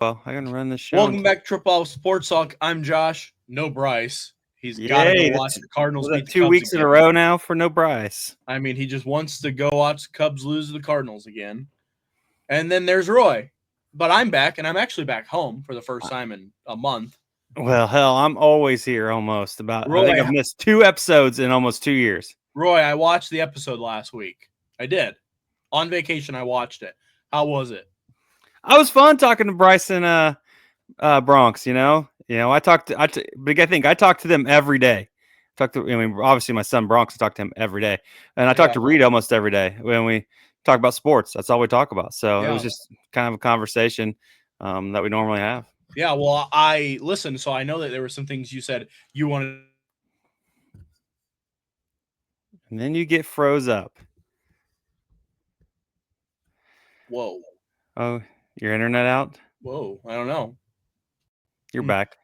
Well, I'm gonna run this show. Welcome back to Triple Sports Talk. I'm Josh. No Bryce. He's got to go Yay! watch the Cardinals Was beat that the 2 Cubs weeks in again. a row now for no Bryce? I mean, he just wants to go watch the Cubs lose to the Cardinals again. And then there's Roy. But I'm back, and I'm actually back home for the first time in a month. Well, hell, I'm always here almost. I think Roy, I've missed 2 episodes in almost 2 years. Roy, I watched the episode last week. I did. On vacation, I watched it. How was it? I was fun talking to Bryce and Bronx. I talk to them every day. Obviously my son Bronx, I talk to him every day, and I talk to Reed almost every day when we talk about sports. That's all we talk about. So it was just kind of a conversation that we normally have. Yeah, well, I listened, so I know that there were some things you said you wanted. And then you get froze up. Whoa. Oh, your internet out? Whoa, I don't know. You're back.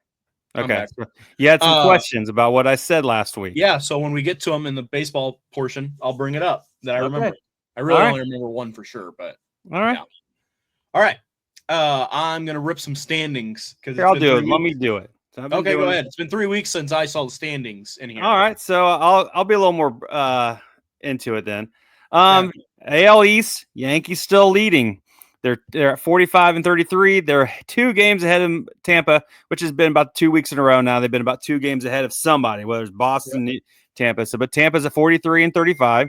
Okay. Back. You had some questions about what I said last week. Yeah, so when we get to them in the baseball portion, I'll bring it up that I remember. I really only remember one for sure, but all right. Yeah. All right. I'm going to rip some standings. Here, I'll do it. Let me do it. Okay, go ahead. It's been 3 weeks since I saw the standings in here. All right, so I'll be a little more into it then. AL East, Yankees still leading. They're at 45 and 33. They're 2 games ahead of Tampa, which has been about 2 weeks in a row now. They've been about 2 games ahead of somebody, whether it's Boston, Tampa. So, but Tampa's at 43 and 35.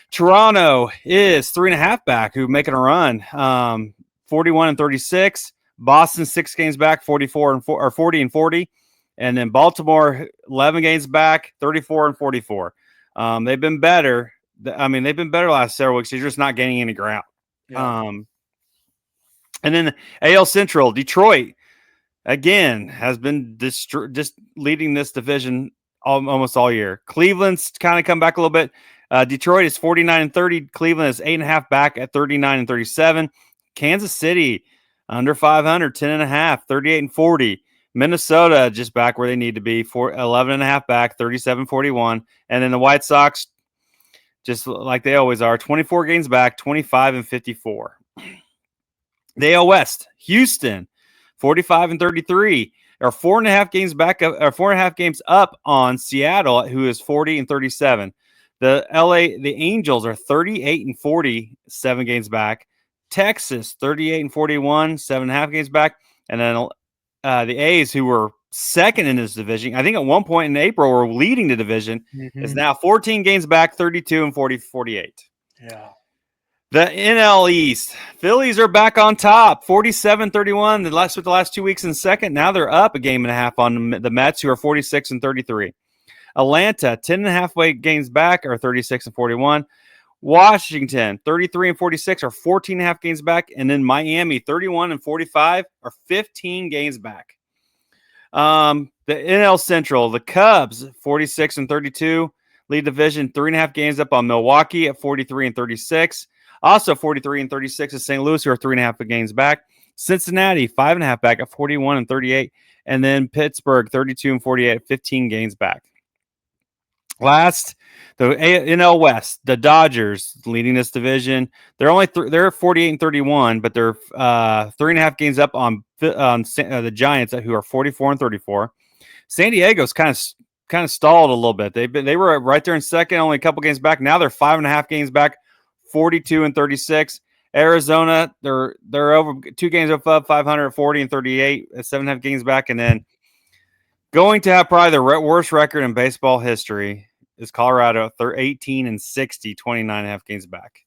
Toronto is 3.5 back, who making a run. 41 and 36. Boston 6 games back, 44 and 40 and 40. And then Baltimore 11 games back, 34 and 44. They've been better. They've been better last several weeks. They're just not gaining any ground. Yeah. And then AL Central, Detroit again has been just leading this division almost all year. Cleveland's kind of come back a little bit. Detroit is 49 and 30. Cleveland is 8.5 back at 39 and 37. Kansas City under 500, 10.5, 38 and 40. Minnesota just back where they need to be, 11.5 back, 37-41. And then the White Sox, just like they always are, 24 games back, 25 and 54. The AL West, Houston, 45 and 33, are 4.5 games back, or 4.5 games up on Seattle, who is 40 and 37. The Angels are 38 and 40, 7 games back. Texas, 38 and 41, 7.5 games back. And then the A's, who were second in this division, I think at one point in April were leading the division, is now 14 games back, 32 and 48. Yeah. The NL East, Phillies are back on top, 47-31. The last 2 weeks in second. Now they're up a game and a half on the Mets, who are 46 and 33. Atlanta, 10.5 games back, are 36 and 41. Washington, 33 and 46, are 14.5 games back. And then Miami, 31 and 45, are 15 games back. The NL Central, the Cubs, 46 and 32, lead division, 3.5 games up on Milwaukee at 43 and 36. Also 43 and 36 is St. Louis, who are 3.5 games back. Cincinnati, 5.5 back at 41 and 38. And then Pittsburgh, 32 and 48, 15 games back. Last, the NL West, the Dodgers leading this division. They're they're 48 and 31, but they're 3.5 games up on the Giants, who are 44 and 34. San Diego's kind of stalled a little bit. They were right there in second, only a couple games back. Now they're 5.5 games back, 42 and 36. Arizona, they're over 2 games above 500, 40 and 38, 7.5 games back, and then going to have probably the worst record in baseball history is Colorado, 18 and 60, 29.5 games back.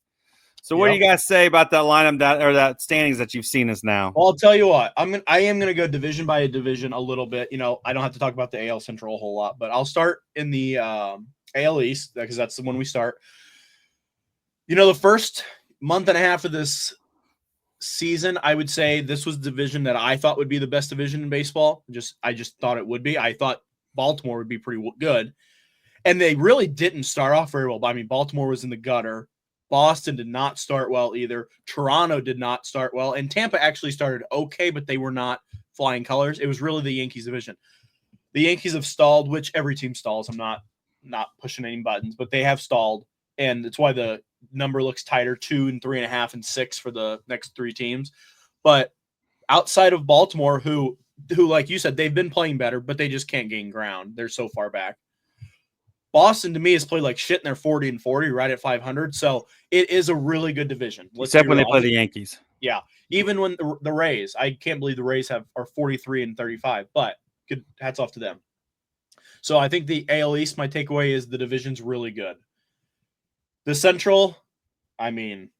So what do you guys say about that lineup that standings that you've seen us now? Well, I'll tell you what. I am gonna go division by division a little bit. I don't have to talk about the AL Central a whole lot, but I'll start in the AL East because that's the one we start. The first month and a half of this season, I would say this was the division that I thought would be the best division in baseball. I just thought it would be. I thought Baltimore would be pretty good. And they really didn't start off very well. Baltimore was in the gutter. Boston did not start well either. Toronto did not start well. And Tampa actually started okay, but they were not flying colors. It was really the Yankees division. The Yankees have stalled, which every team stalls. I'm not pushing any buttons, but they have stalled. And that's why the number looks tighter, 2 and 3.5 and 6 for the next 3 teams. But outside of Baltimore, who like you said, they've been playing better, but they just can't gain ground. They're so far back. Boston, to me, has played like shit, and they're 40-40, right at 500. So it is a really good division. Except when they play the Yankees. Yeah. Even when the Rays, I can't believe the Rays are 43-35, but good hats off to them. So I think the AL East, my takeaway is the division's really good. The Central, I mean,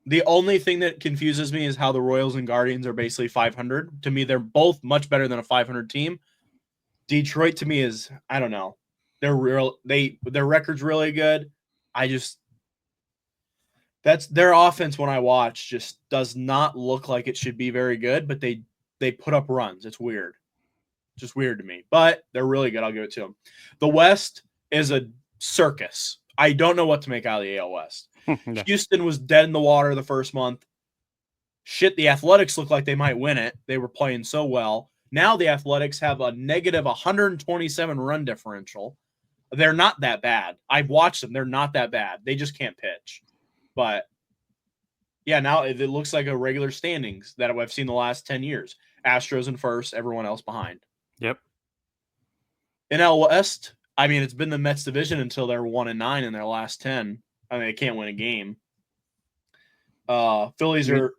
the only thing that confuses me is how the Royals and Guardians are basically 500. To me, they're both much better than a 500 team. Detroit, to me, is, I don't know. Their record's really good. That's their offense when I watch just does not look like it should be very good, but they put up runs. It's weird. Just weird to me. But they're really good. I'll give it to them. The West is a circus. I don't know what to make out of the AL West. Yeah. Houston was dead in the water the first month. Shit, the Athletics looked like they might win it. They were playing so well. Now the Athletics have a negative 127 run differential. They're not that bad. I've watched them. They're not that bad. They just can't pitch. But, yeah, now it looks like a regular standings that I've seen the last 10 years. Astros in first, everyone else behind. Yep. NL West, I mean, it's been the Mets division until they're 1-9 in their last 10. I mean, they can't win a game. Phillies are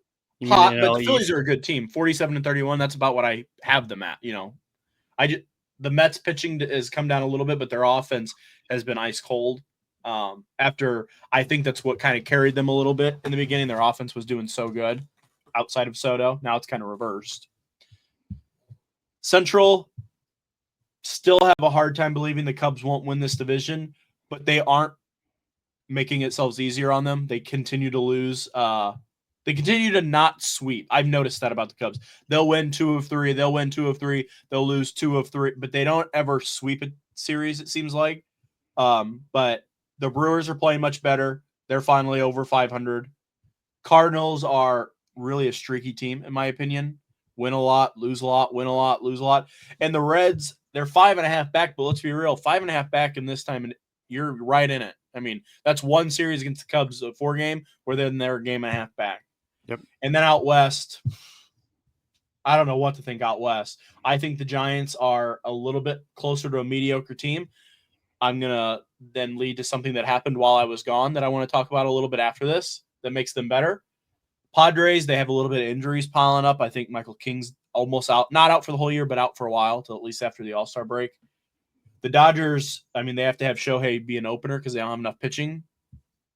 hot, but the Phillies are a good team. 47-31, that's about what I have them at. You know, the Mets pitching has come down a little bit, but their offense has been ice cold. After I think that's what kind of carried them a little bit in the beginning. Their offense was doing so good outside of Soto. Now it's kind of reversed. Central, still have a hard time believing the Cubs won't win this division, but they aren't making itself easier on them. They continue to lose. They continue to not sweep. I've noticed that about the Cubs. They'll win 2 of 3. They'll win 2 of 3. They'll lose 2 of 3, but they don't ever sweep a series, it seems like. But the Brewers are playing much better. They're finally over 500. Cardinals are really a streaky team, in my opinion. Win a lot, lose a lot, win a lot, lose a lot. And the Reds, they're 5.5 back, but let's be real, 5.5 back in this time, and you're right in it. I mean, that's one series against the Cubs, a 4-game, where then they're a game and a half back. Yep. And then out west, I don't know what to think out west. I think the Giants are a little bit closer to a mediocre team. I'm going to then lead to something that happened while I was gone that I want to talk about a little bit after this that makes them better. Padres, they have a little bit of injuries piling up. I think Michael King's almost out. Not out for the whole year, but out for a while, till at least after the All-Star break. The Dodgers, I mean, they have to have Shohei be an opener because they don't have enough pitching.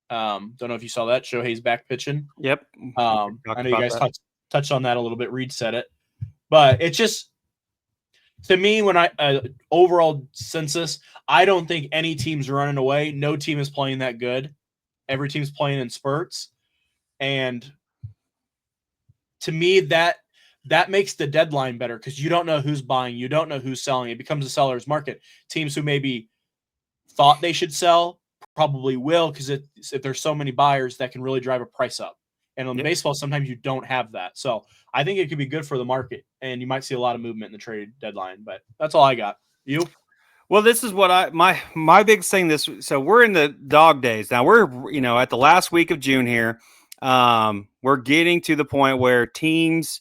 Don't know if you saw that. Shohei's back pitching. Yep. I know you guys touched on that a little bit. Reed said it. But it's just, to me, when overall census, I don't think any team's running away. No team is playing that good. Every team's playing in spurts. And to me, that makes the deadline better because you don't know who's buying. You don't know who's selling. It becomes a seller's market. Teams who maybe thought they should sell probably will because if there's so many buyers, that can really drive a price up. And on baseball, sometimes you don't have that. So I think it could be good for the market, and you might see a lot of movement in the trade deadline. But that's all I got. You? Well, this is what my big thing. So we're in the dog days now. We're at the last week of June here. We're getting to the point where teams,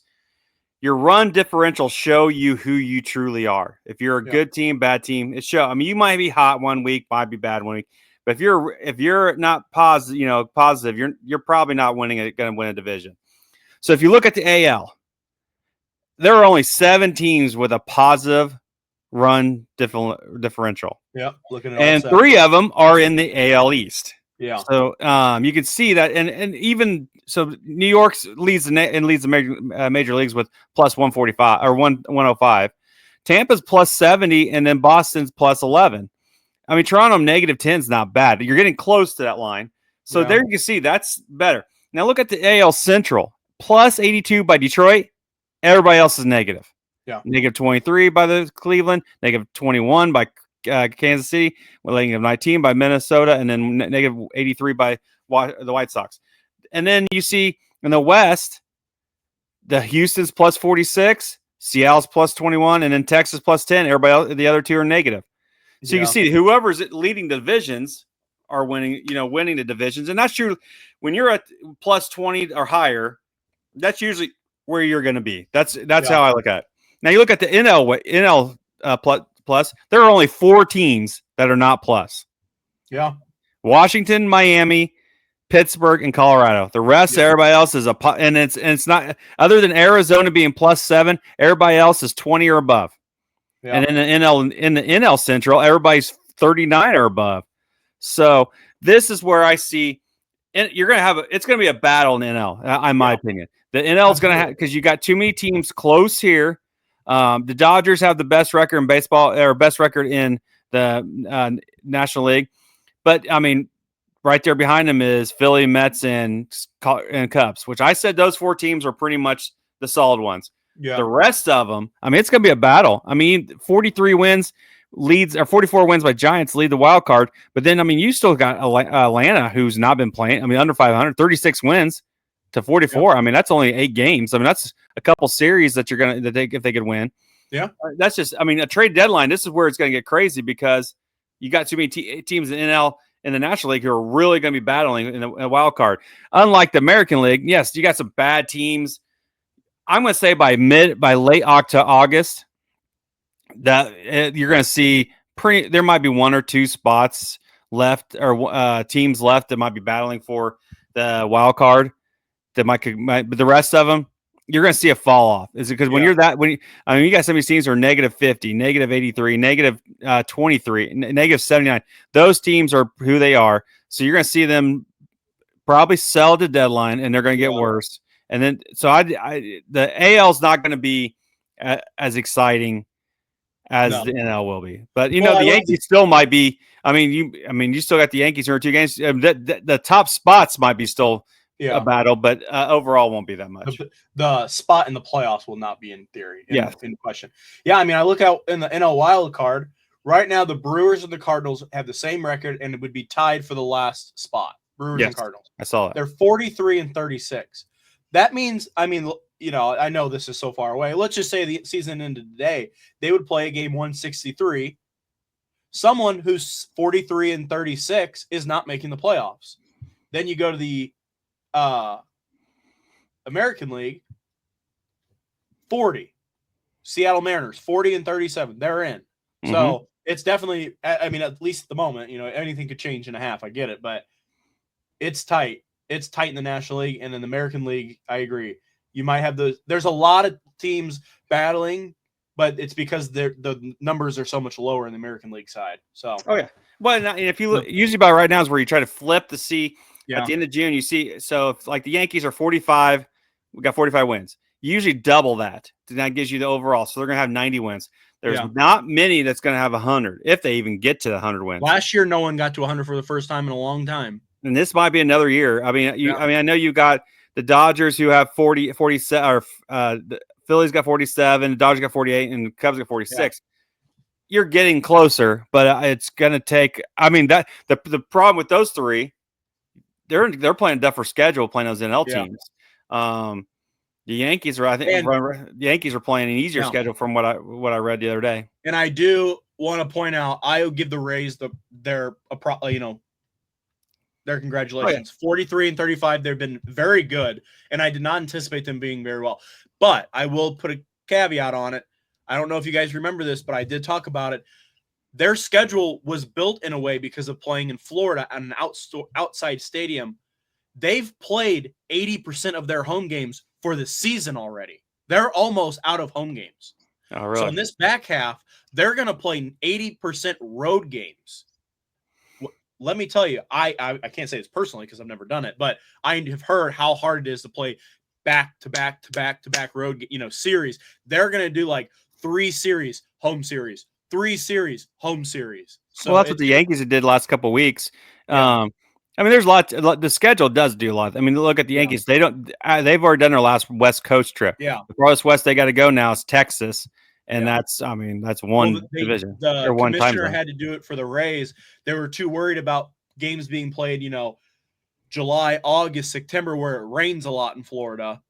your run differential show you who you truly are. If you're a good team, bad team, it show. I mean, you might be hot one week, might be bad one week. But if you're not positive, you're probably not going to win a division. So if you look at the AL, there are only 7 teams with a positive run differential. Yeah, looking at and 3 of them are in the AL East. Yeah. So you can see that, and even so, New York leads the major leagues with plus 145 or 105. Tampa's plus 70, and then Boston's plus 11. I mean, Toronto negative 10 is not bad. You're getting close to that line. So there you can see that's better. Now look at the AL Central. Plus 82 by Detroit. Everybody else is negative. Yeah. Negative 23 by the Cleveland. Negative 21 by Kansas City. Negative 19 by Minnesota. And then negative 83 by the White Sox. And then you see in the West, the Houston's plus 46. Seattle's plus 21. And then Texas plus 10. Everybody else, the other 2 are negative. So you can see whoever's leading the divisions are winning the divisions. And that's true when you're at plus 20 or higher. That's usually where you're going to be. That's how I look at it. Now you look at the NL plus. There are only 4 teams that are not plus. Yeah. Washington, Miami, Pittsburgh, and Colorado. The rest, everybody else is and it's not, other than Arizona being +7. Everybody else is 20 or above. Yeah. And in the NL Central, everybody's 39 or above. So this is where I see, and you're going to have it's going to be a battle in NL, in my opinion. The NL is going to have, because you got too many teams close here. The Dodgers have the best record in baseball, or best record in the National League. But I mean, right there behind them is Philly, Mets, and Cubs, which I said those 4 teams are pretty much the solid ones. Yeah. The rest of them, I mean, it's going to be a battle. I mean, 43 wins leads, or 44 wins by Giants lead the wild card. But then, I mean, you still got Atlanta, who's not been playing. I mean, under 500, 36 wins to 44. Yeah. I mean, that's only 8 games. I mean, that's a couple series that you're going to, if they could win. Yeah. That's just, I mean, a trade deadline. This is where it's going to get crazy, because you got too many teams in NL in the National League who are really going to be battling in a wild card. Unlike the American League, yes, you got some bad teams. I'm going to say by late August, that you're going to see there might be 1 or 2 spots left, or teams left that might be battling for the wild card. That but the rest of them, you're going to see a fall off. Is it because when you're that, I mean, you got some of these teams are -50, -83, -23, -79. Those teams are who they are. So you're going to see them probably sell at the deadline, and they're going to get worse. And then, so the AL is not going to be as exciting as the NL will be. But the Yankees still might be. I mean, you still got the Yankees here in 2 games. The top spots might be still a battle, but overall won't be that much. The spot in the playoffs will not be in theory in question. Yeah, I mean, I look out in the NL wild card right now. The Brewers and the Cardinals have the same record, and it would be tied for the last spot. Brewers and Cardinals. I saw that. They're 43 and 36. That means, I mean, I know this is so far away. Let's just say the season ended today. They would play a game 163. Someone who's 43 and 36 is not making the playoffs. Then you go to the American League, 40. Seattle Mariners, 40 and 37. They're in. Mm-hmm. So it's definitely, I mean, at least at the moment, anything could change in a half. I get it, but it's tight. It's tight in the National League, and in the American League, I agree. You might have there's a lot of teams battling, but it's because the numbers are so much lower in the American League side. So, well, if you look, usually about right now is where you try to flip to see at the end of June. You see, so if like the Yankees are 45, we got 45 wins. You usually double that. That gives you the overall. So they're going to have 90 wins. There's not many that's going to have 100, if they even get to the 100 wins. Last year, no one got to 100 for the first time in a long time. And this might be another year. I mean, I know you got the Dodgers who have 47, or the Phillies got 47, the Dodgers got 48, and the Cubs got 46. Yeah. You're getting closer, but it's going to take. I mean, that the problem with those 3, they're playing a tougher schedule, playing those NL teams. The Yankees are, the Yankees are playing an easier schedule from what I read the other day. And I do want to point out, I give the Rays their congratulations. 43 and 35. They've been very good, and I did not anticipate them being very well. But I will put a caveat on it. I don't know if you guys remember this, but I did talk about it. Their schedule was built in a way because of playing in Florida at an outside stadium. They've played 80% of their home games for the season already. They're almost out of home games. Oh, really? So in this back half, they're going to play 80% road games. Let me tell you, I can't say this personally because I've never done it, but I have heard how hard it is to play back to back to back to back road, series. They're going to do like 3 series, home series, 3 series, home series. So that's what the Yankees did the last couple of weeks. I mean, there's lots. The schedule does do a lot. I mean, look at the Yankees. They've already done their last West Coast trip. Yeah. The farthest west they got to go now is Texas. And that's one division. The commissioner had to do it for the Rays. They were too worried about games being played, July, August, September, where it rains a lot in Florida,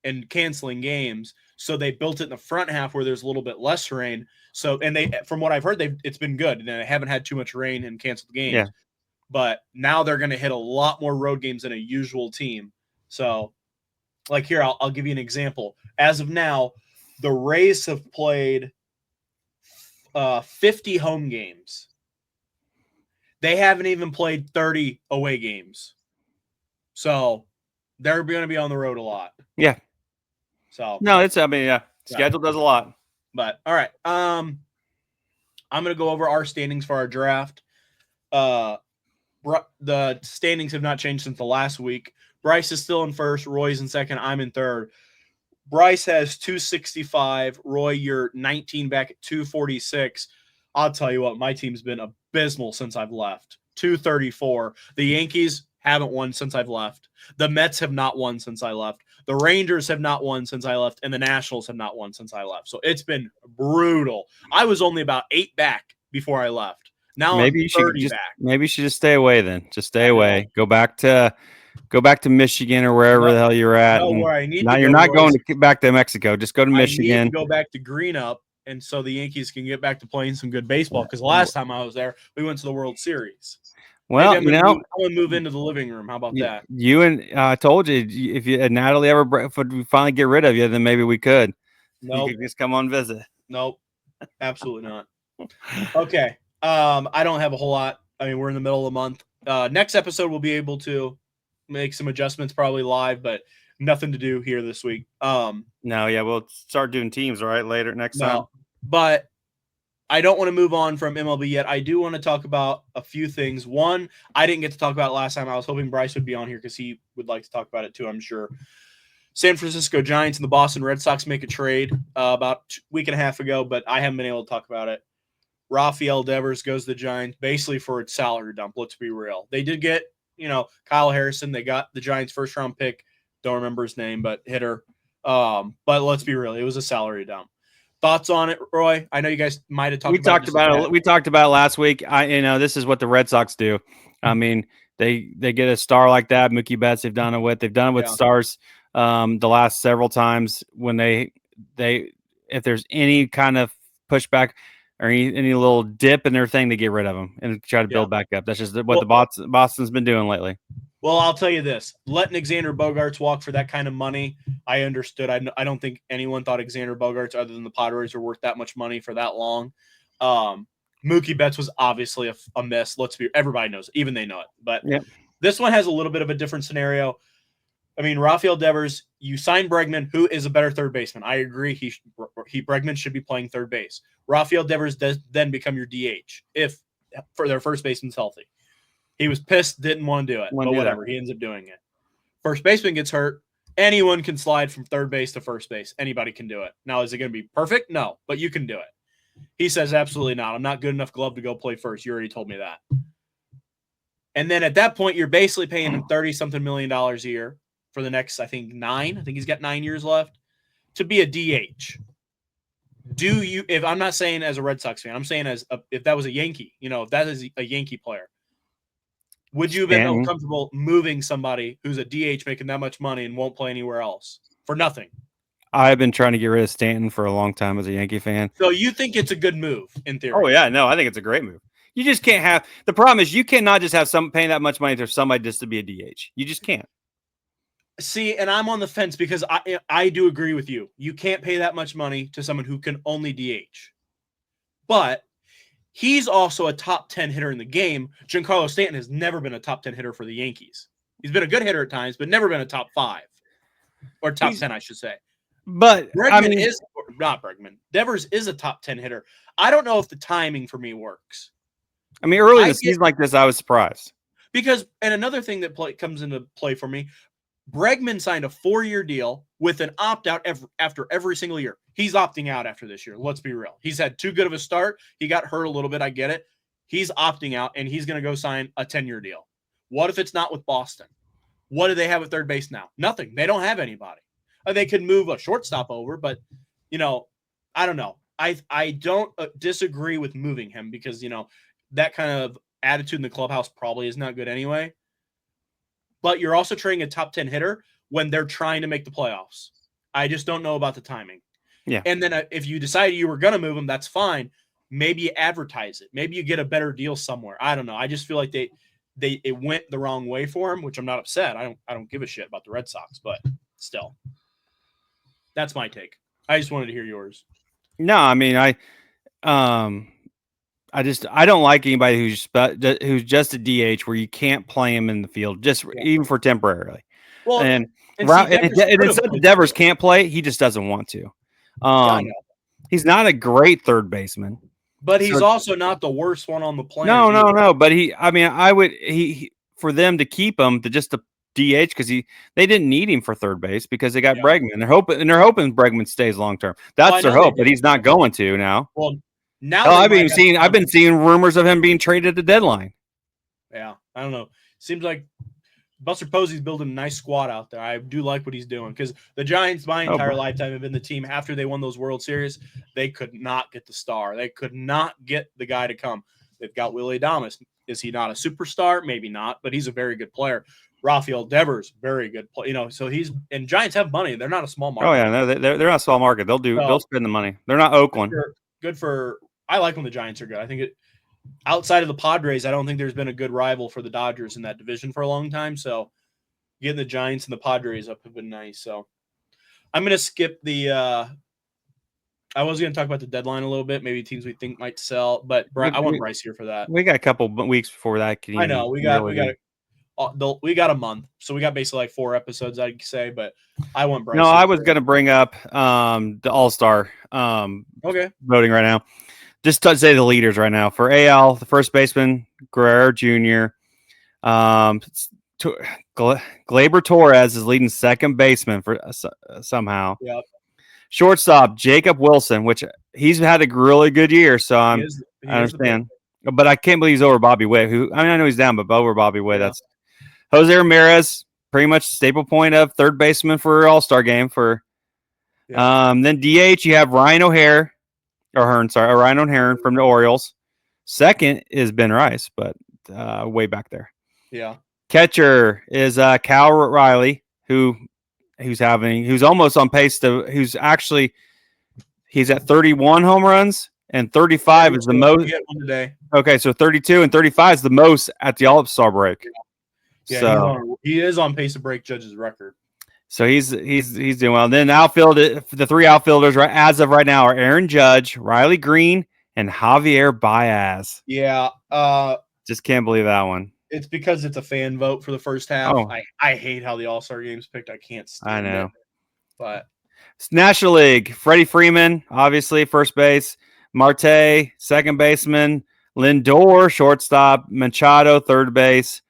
and canceling games. So they built it in the front half where there's a little bit less rain. So, and from what I've heard, it's been good. And they haven't had too much rain and canceled games. Yeah. But now they're going to hit a lot more road games than a usual team. So like here, I'll give you an example. As of now, the Rays have played 50 home games. They haven't even played 30 away games. So they're going to be on the road a lot. Yeah. So No, schedule does a lot. But all right. I'm going to go over our standings for our draft. The standings have not changed since the last week. Bryce is still in first. Roy's in second. I'm in third. Bryce has 265. Roy, you're 19 back at 246. I'll tell you what, my team's been abysmal since I've left. 234. The Yankees haven't won since I've left. The Mets have not won since I left. The Rangers have not won since I left. And the Nationals have not won since I left. So it's been brutal. I was only about 8 back before I left. Now Maybe I'm you should 30 back. Maybe you should just stay away then. Just stay away. Go back to Michigan or wherever the hell you're at. No, where I need now to you're go, not going Royce, to back to Mexico. Just go to Michigan. I need to go back to Green Up, and so the Yankees can get back to playing some good baseball. Because last time I was there, we went to the World Series. Well, I'm gonna move into the living room. How about that? You and I told you if Natalie ever would finally get rid of you, then maybe we could. Nope. You could just come on visit. Nope, absolutely not. Okay. I don't have a whole lot. I mean, we're in the middle of the month. Next episode, we'll be able to make some adjustments, probably live, but nothing to do here this week. We'll start doing teams later next time. But I don't want to move on from MLB yet. I do want to talk about a few things. One, I didn't get to talk about it last time. I was hoping Bryce would be on here because he would like to talk about it too, I'm sure. San Francisco Giants and the Boston Red Sox make a trade about a week and a half ago, but I haven't been able to talk about it. Rafael Devers goes to the Giants basically for its salary dump. Let's be real. They did get, Kyle Harrison. They got the Giants' first-round pick. Don't remember his name, but hitter. But let's be real. It was a salary dump. Thoughts on it, Roy? I know you guys might have talked about it. We talked about it last week. This is what the Red Sox do. I mean, they get a star like that. Mookie Betts, they've done it with stars the last several times when they if there's any kind of pushback or any little dip in their thing, they get rid of them and try to build back up. That's just what Boston's been doing lately. Well, I'll tell you this. Letting Xander Bogaerts walk for that kind of money, I understood. I don't think anyone thought Xander Bogaerts, other than the Padres, were worth that much money for that long. Mookie Betts was obviously a miss. Everybody knows it. Even they know it. But this one has a little bit of a different scenario. I mean, Rafael Devers, you sign Bregman, who is a better third baseman. I agree. Bregman should be playing third base. Rafael Devers does then become your DH if for their first baseman's healthy. He was pissed, didn't want to do it, but whatever. He ends up doing it. First baseman gets hurt. Anyone can slide from third base to first base. Anybody can do it. Now, is it going to be perfect? No, but you can do it. He says, absolutely not. I'm not good enough glove to go play first. You already told me that. And then at that point, you're basically paying him $30-something million a year for the next, I think, 9. I think he's got 9 years left to be a DH. If I'm not saying as a Red Sox fan, I'm saying if that was a Yankee, if that is a Yankee player, would you have been comfortable moving somebody who's a DH making that much money and won't play anywhere else for nothing? I've been trying to get rid of Stanton for a long time as a Yankee fan. So you think it's a good move in theory? Oh, yeah. No, I think it's a great move. You just can't have – the problem is you cannot just have some paying that much money to somebody just to be a DH. You just can't. See, and I'm on the fence because I do agree with you. You can't pay that much money to someone who can only DH. But he's also a top 10 hitter in the game. Giancarlo Stanton has never been a top 10 hitter for the Yankees. He's been a good hitter at times, but never been a top 5 or top 10, I should say. But not Bregman. Devers is a top 10 hitter. I don't know if the timing for me works. I mean, early in the season like this, I was surprised. Because, and another thing that comes into play for me, Bregman signed a 4-year deal with an opt-out after every single year. He's opting out after this year. Let's be real. He's had too good of a start. He got hurt a little bit. I get it. He's opting out, and he's going to go sign a 10-year deal. What if it's not with Boston? What do they have at third base now? Nothing. They don't have anybody. They could move a shortstop over, but, I don't know. I don't disagree with moving him because, that kind of attitude in the clubhouse probably is not good anyway. But you're also trading a top 10 hitter when they're trying to make the playoffs. I just don't know about the timing. Yeah. And then if you decided you were going to move him, that's fine. Maybe you advertise it. Maybe you get a better deal somewhere. I don't know. I just feel like it went the wrong way for him, which I'm not upset. I don't give a shit about the Red Sox, but still. That's my take. I just wanted to hear yours. No, I mean I don't like anybody who's just a DH where you can't play him in the field just even for temporarily. Well, And see, it's not that Devers can't play; he just doesn't want to. I know. He's not a great third baseman, but he's also not the worst one on the planet. No. But I would for them to keep him to just the DH because they didn't need him for third base because they got Bregman. They're hoping Bregman stays long term. That's their hope, but he's not going to now. Well, now I've been seeing rumors of him being traded at the deadline. Yeah, I don't know. Seems like Buster Posey's building a nice squad out there. I do like what he's doing because the Giants, my entire lifetime, have been the team after they won those World Series. They could not get the star. They could not get the guy to come. They've got Willie Adames. Is he not a superstar? Maybe not, but he's a very good player. Rafael Devers, very good player. So and Giants have money. They're not a small market. Oh yeah, no, they're not a small market. They'll spend the money. They're not Oakland. Good for. I like when the Giants are good. I think outside of the Padres, I don't think there's been a good rival for the Dodgers in that division for a long time. So getting the Giants and the Padres up have been nice. So I'm going to skip the I was going to talk about the deadline a little bit, maybe teams we think might sell, but I want Bryce here for that. We got a couple weeks before that. I know we got a month, so we got basically like 4 episodes, I'd say. But I want Bryce. No, I was going to bring up the All-Star voting right now. Just to say the leaders right now for AL, the first baseman Guerrero Jr. Gleyber Torres is leading second baseman for somehow. Yep. Shortstop Jacob Wilson, which he's had a really good year, so I understand. But I can't believe he's over Bobby Witt. I know he's down, but over Bobby Witt. That's Jose Ramirez, pretty much the staple point of third baseman for All-Star game for. Then DH you have Ryan O'Hearn from the Orioles. Second is Ben Rice, but way back there. Yeah. Catcher is Cal Riley, who's almost on pace to he's at 31 home runs and 35 is the most. Get one today. Okay, so 32 and 35 is the most at the All-Star break. Yeah, so he is on pace to break Judge's record. So he's doing well. Then the 3 outfielders right as of right now are Aaron Judge, Riley Green, and Javier Baez. Yeah. Just can't believe that one. It's because it's a fan vote for the first half. Oh. I hate how the All-Star game's picked. I can't stand it. I know. But National League, Freddie Freeman, obviously, first base. Marte, second baseman. Lindor, shortstop. Machado, third base.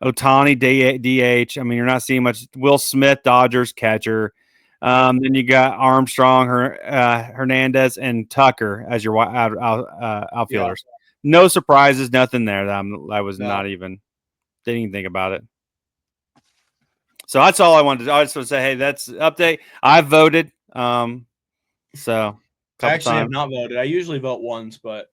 Ohtani, DH. I mean, you're not seeing much. Will Smith, Dodgers, catcher. Then you got Armstrong, Hernandez, and Tucker as your outfielders. Yeah. No surprises, nothing there. Didn't even think about it. So that's all I wanted to. I just want to say, hey, that's update. I voted. I actually have not voted. I usually vote once, but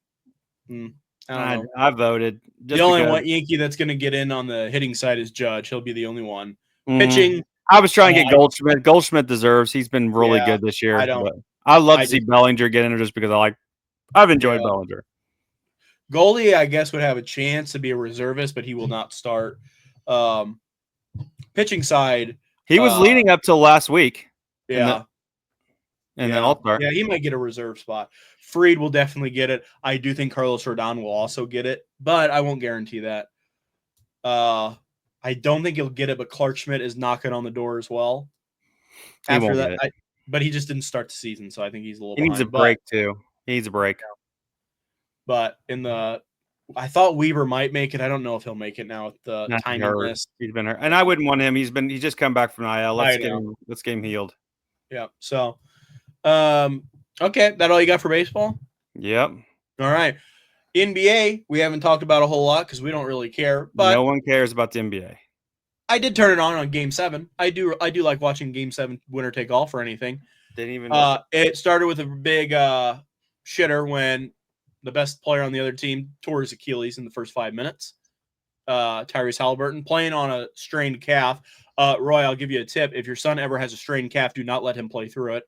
I voted. The only one Yankee that's going to get in on the hitting side is Judge. He'll be the only one. Mm-hmm. Pitching. I was trying to get Goldschmidt. Goldschmidt deserves. He's been really good this year. I love to see Bellinger get in there just because I've enjoyed Bellinger. Goldie, I guess, would have a chance to be a reservist, but he will not start. Pitching side, he was leading up till last week. Yeah. And then All-Star. Yeah, he might get a reserve spot. Fried will definitely get it. I do think Carlos Rodon will also get it, but I won't guarantee that. I don't think he'll get it, but Clark Schmidt is knocking on the door as well. After that, but he just didn't start the season, so I think he's a little. He needs a break too. He needs a break. But I thought Weaver might make it. I don't know if he'll make it now with the timing list. He's been hurt, and I wouldn't want him. He's just come back from IL. Let's get him healed. Yeah. So, okay, that all you got for baseball? Yep. All right. NBA, we haven't talked about a whole lot because we don't really care. But no one cares about the NBA. I did turn it on Game 7. I do like watching Game 7 winner take all for anything. Didn't even. It started with a big shitter when the best player on the other team tore his Achilles in the first 5 minutes. Tyrese Halliburton playing on a strained calf. Roy, I'll give you a tip. If your son ever has a strained calf, do not let him play through it.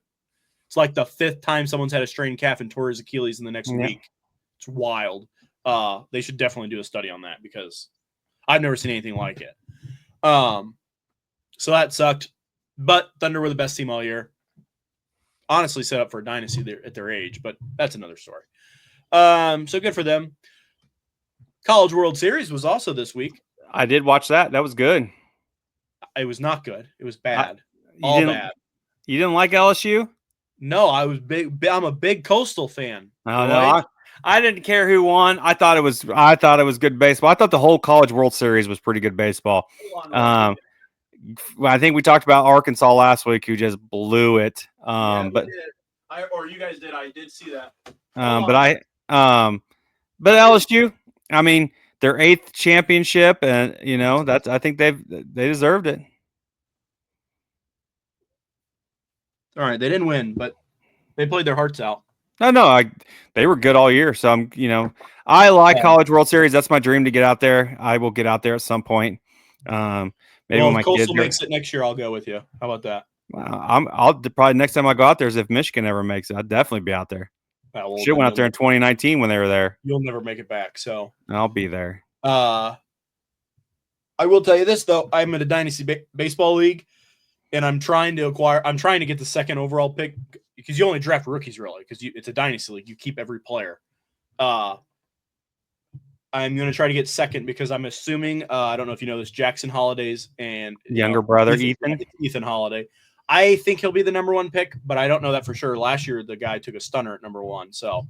It's like the 5th time someone's had a strained calf and tore his Achilles in the next week. It's wild. They should definitely do a study on that because I've never seen anything like it. So that sucked. But Thunder were the best team all year. Honestly, set up for a dynasty at their age, but that's another story. So good for them. College World Series was also this week. I did watch that. That was good. It was not good. It was bad. You All didn't. bad. You didn't like LSU? No, I was big. I'm a big Coastal fan. Oh, no, Roy. I didn't care who won. I thought it was good baseball. I thought the whole College World Series was pretty good baseball. Well, I think we talked about Arkansas last week, who just blew it. But you guys did. I did see that. But LSU, I mean, their 8th championship, and that's I think they deserved it. All right, they didn't win, but they played their hearts out. No, they were good all year. So I like College World Series. That's my dream to get out there. I will get out there at some point. Maybe when my Coastal makes it next year, I'll go with you. How about that? I'll probably next time I go out there is if Michigan ever makes it. I'd definitely be out there. Shit went out there in 2019 when they were there. You'll never make it back, so I'll be there. I will tell you this though: I'm in a dynasty baseball league, and I'm trying to get the 2nd overall pick because you only draft rookies really because it's a dynasty league. You keep every player. I'm going to try to get 2nd because I'm assuming I don't know if you know this, Jackson Holiday's and younger brother Ethan Holiday. I think he'll be the number 1 pick, but I don't know that for sure. Last year, the guy took a stunner at number 1, so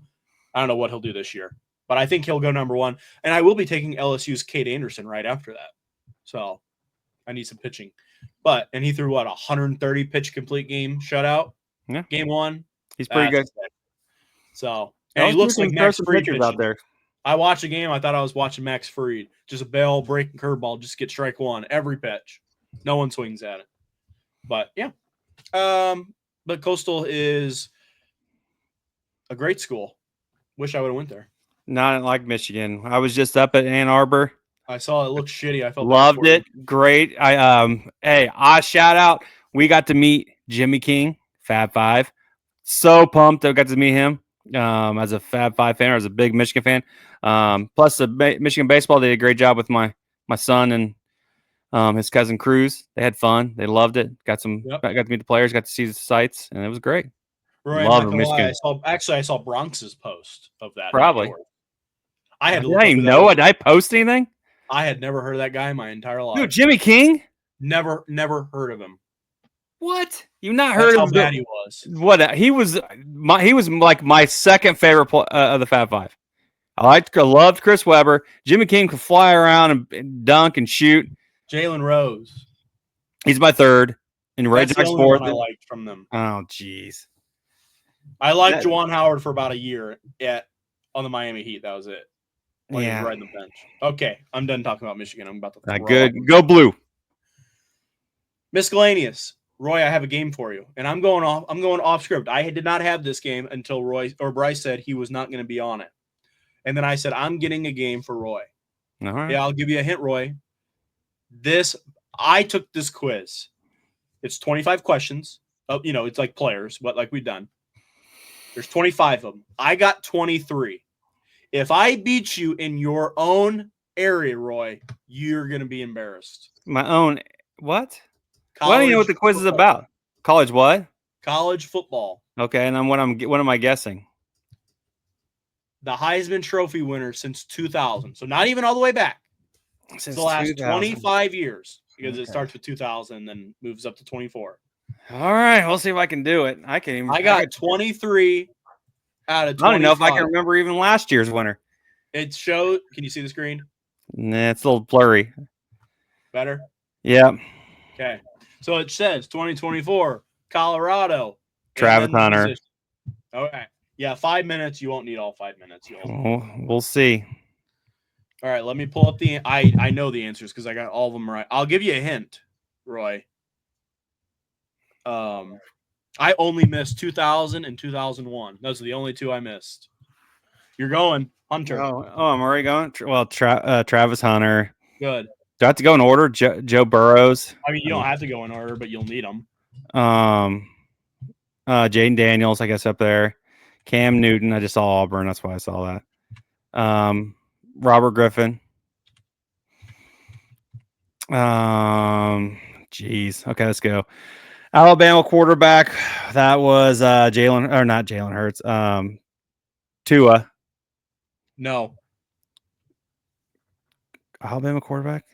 I don't know what he'll do this year. But I think he'll go number 1, and I will be taking LSU's Cade Anderson right after that. So I need some pitching. And he threw 130 pitch complete game shutout. Yeah, game 1. He's pretty good. So and he looks like Max Fried out there. I watched the game. I thought I was watching Max Fried. Just a ball breaking curveball, just get strike 1 every pitch. No one swings at it. But yeah. But Coastal is a great school. Wish I would have went there. Not like Michigan. I was just up at Ann Arbor. I saw it looked shitty. I felt loved it. Great. I shout out. We got to meet Jimmy King, Fab Five. So pumped I got to meet him. As a Fab Five fan, or as a big Michigan fan. Plus the Michigan baseball, they did a great job with my son and his cousin Cruz. They had fun. They loved it. Got to meet the players, got to see the sites, and it was great. Roy, love Michigan. I saw Bronx's post of that. Probably. I didn't even know it. Did I post anything? I had never heard of that guy in my entire life. Dude, Jimmy King? Never heard of him. What? You not heard of him? How bad he was. What? He was like my second favorite of the Fab Five. I loved Chris Webber. Jimmy King could fly around and dunk and shoot. Jalen Rose. He's my 3rd. And Ray That's the only one I liked from them. Oh, jeez. I liked Juwan Howard for about a year on the Miami Heat. That was it. He was riding the bench. Okay, I'm done talking about Michigan. I'm about to good. Go blue. Miscellaneous. Roy, I have a game for you, and I'm going off script. I did not have this game until Bryce said he was not going to be on it, and then I said I'm getting a game for Roy. All right. Yeah, I'll give you a hint, Roy. I took this quiz. It's 25 questions. It's like players, but like we've done. There's 25 of them. I got 23. If I beat you in your own area, Roy, you're going to be embarrassed. My own what? Why do you know what the quiz is about? College what? College football. Okay, and then what am I guessing? The Heisman Trophy winner since 2000. So not even all the way back. Since the last 25 years. Because it starts with 2000 and then moves up to 24. All right, we'll see if I can do it. I got 23 out of 25. I don't know if I can remember even last year's winner. It showed. Can you see the screen? Nah, it's a little blurry. Better? Yeah. Okay. So it says 2024, Colorado. Travis Hunter. Okay. Yeah, 5 minutes. You won't need all 5 minutes. We'll see. All right, let me pull up I know the answers because I got all of them right. I'll give you a hint, Roy. I only missed 2000 and 2001. Those are the only 2 I missed. You're going, Hunter. Oh, I'm already going. Well, Travis Hunter. Good. Do I have to go in order? Joe Burrows. I mean, you don't have to go in order, but you'll need them. Jaden Daniels, I guess, up there. Cam Newton. I just saw Auburn. That's why I saw that. Robert Griffin. Geez. Okay, let's go. Alabama quarterback. That was not Jalen Hurts. Tua. No. Alabama quarterback.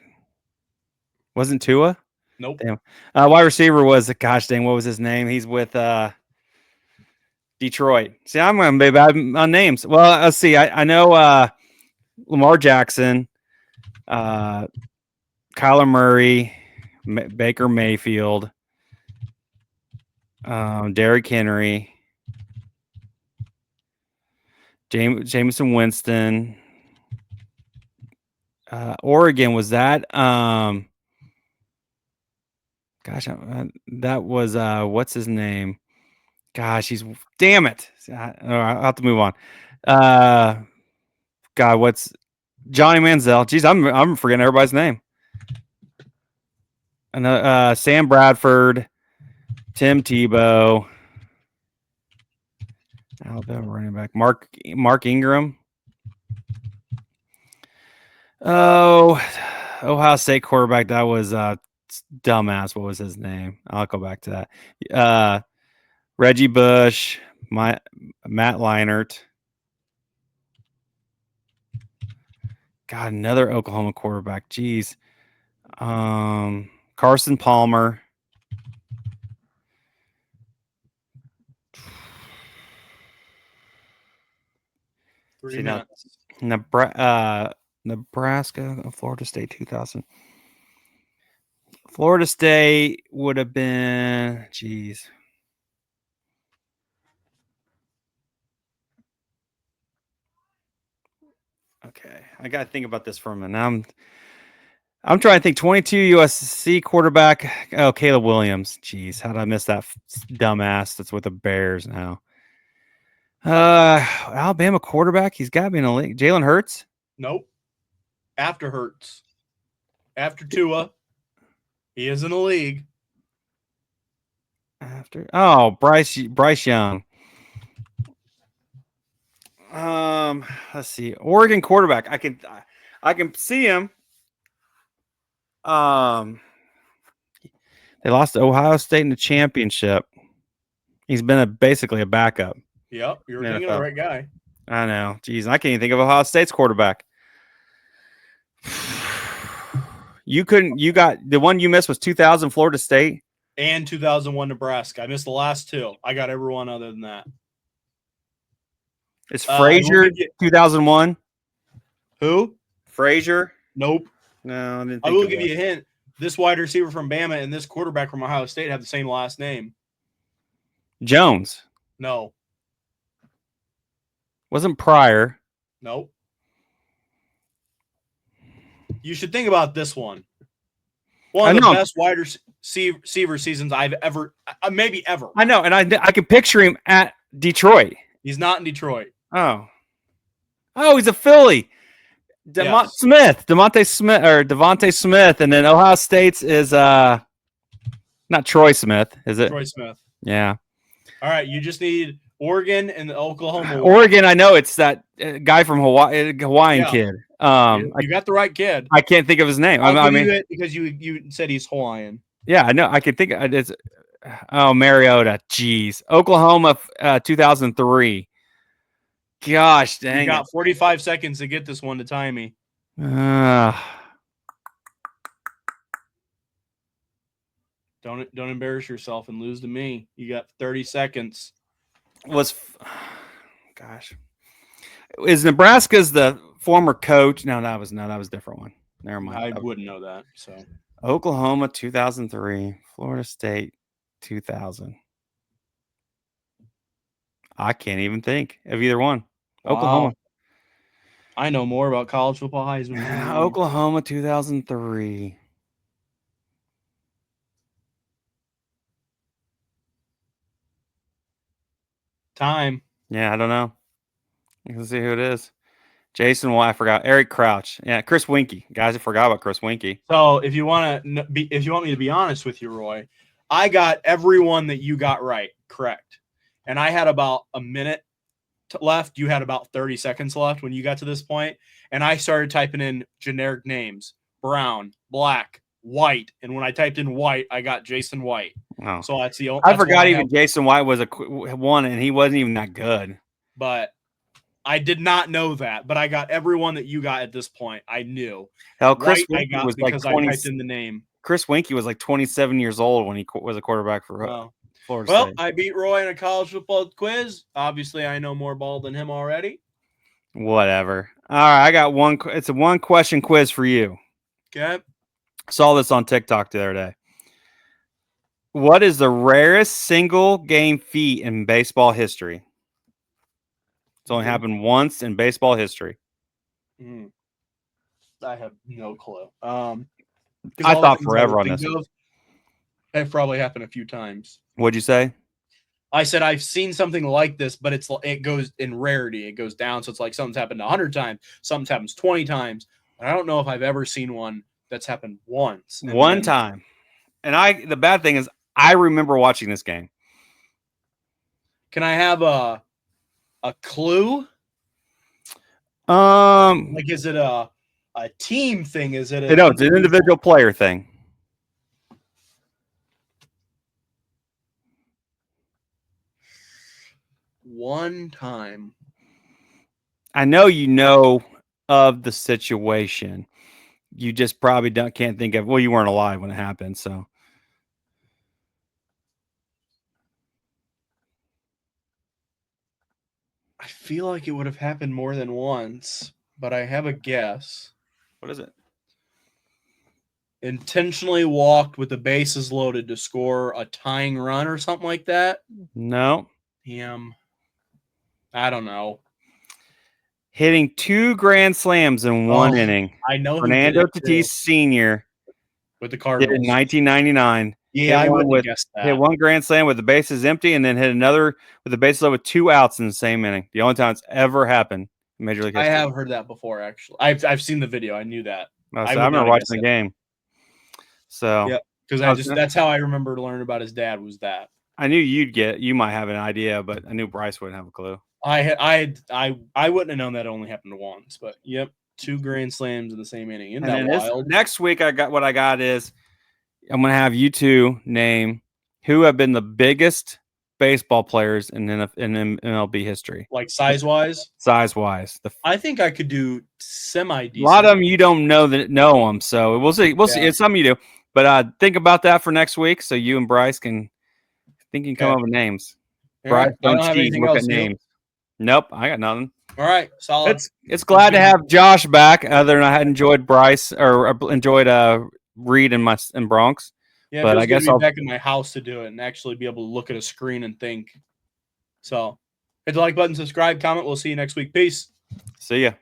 Wasn't Tua? Nope. Damn. Wide receiver was gosh dang, what was his name? He's with Detroit. See, I'm gonna be bad on names. Well, let's see. I know Lamar Jackson, Kyler Murray, Baker Mayfield, Derrick Henry, Jameson Winston. Oregon was that? Gosh, that was what's his name? Gosh, damn it. I'll have to move on. God, what's Johnny Manziel? Jeez, I'm forgetting everybody's name. And Sam Bradford, Tim Tebow, Alabama running back, Mark Ingram. Oh, Ohio State quarterback. That was dumbass. What was his name? I'll go back to that. Reggie Bush, Matt Leinart. God, another Oklahoma quarterback. Jeez. Carson Palmer. Three minutes. Nebraska, Florida State 2000. Florida State would have been, geez. Okay, I got to think about this for a minute. I'm trying to think. 22 USC quarterback. Oh, Caleb Williams. Jeez, how did I miss that dumbass? That's with the Bears now. Alabama quarterback. He's got to be in the league. Jalen Hurts. Nope. After Hurts. After Tua. He is in the league. Bryce Young. Let's see. Oregon quarterback. I can see him. They lost to Ohio State in the championship. He's been basically a backup. Yep, you're thinking of the right guy. I know. Jeez, I can't even think of Ohio State's quarterback. You got the one you missed was 2000 Florida State and 2001 Nebraska. I missed the last two. I got everyone other than that. Is Frazier 2001? Who? Frazier? Nope. No, I didn't think I will give you a hint. This wide receiver from Bama and this quarterback from Ohio State have the same last name. Jones. No. Wasn't Pryor. Nope. You should think about this one. One of the best wide receiver seasons I've ever, maybe ever. I know, and I can picture him at Detroit. He's not in Detroit. Oh, he's a Philly. DeVonta Smith, and then Ohio State's is not Troy Smith, is it? Troy Smith. Yeah. All right, you just need Oregon and the Oklahoma. Oregon, I know it's that guy from Hawaiian kid. You got the right kid. I can't think of his name. I mean, because you said he's Hawaiian. Yeah, I know. I can think it's Mariota. Jeez, Oklahoma, 2003. Gosh, dang! You got 45 seconds to get this one to tie me. Don't embarrass yourself and lose to me. You got 30 seconds. Gosh, is Nebraska's the former coach? No, that was a different one. Never mind. I wouldn't know that. So Oklahoma 2003, Florida State 2000. I can't even think of either one. Wow. Oklahoma. I know more about college football Heisman. Oklahoma 2003. Time. Yeah, I don't know. You can see who it is. Jason, I forgot. Eric Crouch. Yeah, Chris Winkie. Guys, I forgot about Chris Winkie. So if you want me to be honest with you, Roy, I got everyone that you got right, correct. And I had about a minute left. You had about 30 seconds left when you got to this point. And I started typing in generic names: brown, black, White, and when I typed in White, I got Jason White. Oh. So that's the only. I forgot even Jason White was one, and he wasn't even that good. But I did not know that. But I got everyone that you got at this point. I knew. Hell, Chris White I Winkie got was because like 20. I typed in the name. Chris Winkie was like 27 years old when he was a quarterback for Florida Well, State. I beat Roy in a college football quiz. Obviously, I know more ball than him already. Whatever. All right, I got one. It's a one-question quiz for you. Okay. Saw this on TikTok the other day. What is the rarest single game feat in baseball history? It's only happened once in baseball history. I have no clue. I thought forever on this. It probably happened a few times. What'd you say? I said I've seen something like this, but it goes in rarity. It goes down, so it's like something's happened 100 times, something's happens 20 times. But I don't know if I've ever seen one that's happened once. One time. And the bad thing is I remember watching this game. Can I have a clue? Like, is it a team thing? Is it no, it's an individual player thing. One time. I know you know of the situation. You just probably can't think of. Well, you weren't alive when it happened, so. I feel like it would have happened more than once, but I have a guess. What is it? Intentionally walked with the bases loaded to score a tying run or something like that? No. Damn. I don't know. Hitting 2 grand slams in one inning. I know Fernando Tatis Sr. with the Cardinals in 1999. Yeah, I wouldn't have guessed that. Hit 1 grand slam with the bases empty, and then hit another with the bases loaded with 2 outs in the same inning. The only time it's ever happened in Major League history. I have heard that before, actually. I've seen the video. I knew that. I remember watching the game. So yeah, because that's how I remember learning about his dad was that. I knew you might have an idea, but I knew Bryce wouldn't have a clue. I wouldn't have known that only happened once, but yep, 2 grand slams in the same inning. Isn't that wild? Next week, I'm going to have you two name who have been the biggest baseball players in MLB history. Like size-wise? Size-wise. I think I could do semi-decent. A lot of them you don't know them, so we'll see. We'll see. It's some you do. But think about that for next week so you and Bryce can come up with names. Bryce, don't cheat and look at names. Nope, I got nothing. All right, solid. It's glad to have Josh back. Other than I had enjoyed Bryce or enjoyed Reed in Bronx. Yeah, but I guess I'll be back in my house to do it and actually be able to look at a screen and think. So, hit the like button, subscribe, comment. We'll see you next week. Peace. See ya.